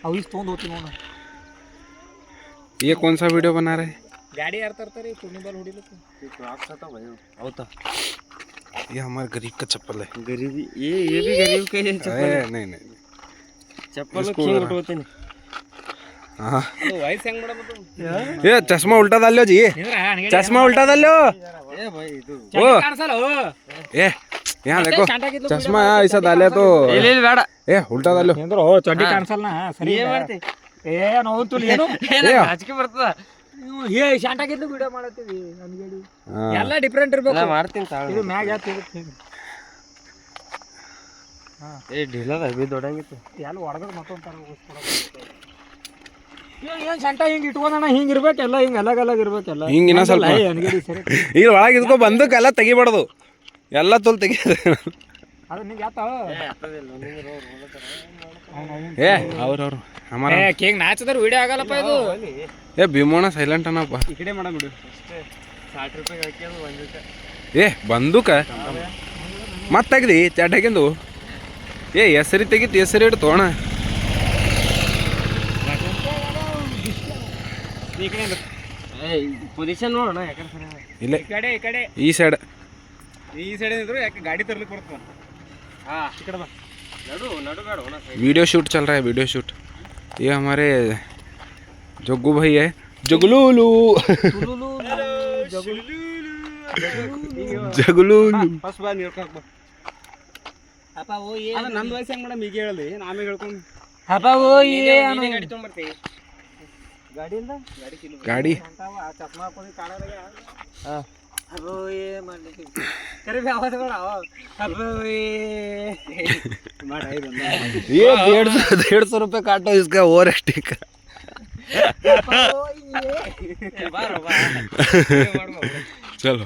अभी तो होती नोड ये कौन सा वीडियो बना रहे? गाड़ी यार तरतरी पूर्ण बाल उड़ी लोग क्लॉक्स था भाई होता ये हमारे गरीब का चप्पल है। गरीबी ये भी गरीब का ही चप्पल है। नहीं नहीं चप्पल में इसको खींच जरा- उठोते नहीं हाँ ಅದು ವಯಸ್ಸು ಹೆಂಗ್ ಮಾಡಬೇಕು ये चश्मा उल्टा डाल लो जी, चश्मा उल्टा डाल लो। ए भाई ಇದು ओ ಕಾಣಿಸಲ್ಲ ए यहाँ देखो चश्मा ऐसा डाले तो ಇಲ್ಲಿ ಬೇಡ ए उल्टा डालो। ಏನ್ರೋ ಚಡ್ಡಿ ಕಾಣಿಸಲ್ಲ ಸರಿ ಏನ್ ಮಾಡ್ತಿ ಏ ನಾವು ತುಲಿ ಏನು ಹಾಚಿಕೆ ಬರ್ತದ ಏ ಶಾಂಟಾಗಿದ್ದು ವಿಡಿಯೋ ಮಾಡತ್ತೀವಿ ನನ್ಗೇಳಿ हाँ। ಎಲ್ಲ ಡಿಫರೆಂಟ್ ಇರ್ಬೇಕು ನಾ ಮಾಡ್ತೀನಿ ತಾಳು ಇದು ಮ್ಯಾಗ ಯಾತ್ ಇರುತ್ತೆ ಏ ಢಿಲದ ಬಿ ದೊಡ್ಡಂಗಿತ್ತು ಎಲ್ಲ ಹೊಡೆದ್ರೆ ಮತ್ತೊಂದು ಏನ್ ಶಾಂಟ ಹಿಂಗ್ ಇಟ್ಕೊಂಡಣ ಹಿಂಗ್ ಇರ್ಬೇಕೆಲ್ಲ ಹಿಂಗ್ ಅಲಗ್ ಅಲಗ್ ಇರ್ಬೇಕೆಲ್ಲ ಹಿಂಗ್ ಇನ್ನ ಸ್ವಲ್ಪ ಅನ್ಗೇಡಿ ಸರಿ ಈಗ ಒಳಗೆ ಇದ್ಕೊ ಬಂದಕ್ಕೆ ಎಲ್ಲ ತೆಗಿಬಾರ್ದು, ಎಲ್ಲ ತೋಲ್ ತೆಗಿ। ಅದು ನಿಂಗೆ ಯಾತಾವ ಏ ಅವ್ರವ್ರು ಹಮಾರ ಕೇಕ್ ನಾಚದ್ರ ವಿಡಿಯೋ ಆಗಲ್ಲಪ್ಪ ಇದು ಏ ಭೀಮೋಣ ಸೈಲೆಂಟ್ ಅನ್ನಪ್ಪ। ಈ ಕಡೆ ಮಾಡ ಬಿಡು ಅಷ್ಟೇ 60 ರೂಪಾಯಿ ಹಾಕಿ ಅದು ಬಂದಿತ್ತು ಏ ಬಂದೂಕ ಮತ್ತೆ ತೆಗ್ದಿ ಚಡ್ಡಾಕಿಂದು ಏ ಹೆಸರಿ ತೆಗಿತು ಹೆಸರಿ ಇಡು ತೋಣ ಈ ಕಡೆ ಏ ಪೊಸಿಷನ್ ನೋಡೋಣ ಯಾಕಂದ್ರೆ ಸರಿ ಇಲ್ಲ ಈ ಕಡೆ ಈ ಸೈಡ್ ಈ ಸೈಡ್ ಇದ್ರು ಯಾಕೆ ಗಾಡಿ ತರ್ಲಿಕ್ಕೆ ಬರ್ತದ ಹಾ ಈ ಕಡೆ ಬಾ ನಡು ಬೇಡ ಹೋಣ वीडियो शूट चल रहा है, वीडियो शूट। ये हमारे जग्गू भाई है, जगलूलू जगलूलू। ಫಸ್ಟ್ ಬಾ ನೀರು ಹಾಕ ಅಪ್ಪ ಓ ಏ ಅದ ನನ್ನ ವಯಸ್ಸು ಹೆಂಗ್ ಮೇಡಮ್ ಈಗ ಹೇಳಲಿ ಆಮೇಲೆ ಹೇಳ್ಕೊಂಡು ಅಪ್ಪ ಓ ಏ ಗಾಡಿ ತೊಗೊಂಬರ್ತೀವಿ ಗಾಡಿ ಇಲ್ಲ ಗಾಡಿ ಕಿಲೋ गाड़ी ಚಸ್ಮಾ ಹಾಕೊಂಡು ಕಾಣಾದಾಗ ಹಾ ಅಬ್ಬೋ ಏ ಮಾಡ್ಲಿಕ್ಕೆ ಕರೆ ಆವಾಜ ಮಾಡ ಅಬ್ಬೋ ಏ ಮಾಡ ये 150 रुपये काटो इसका और एक्टिंग का। ಬಾರೋ ಬಾ चलो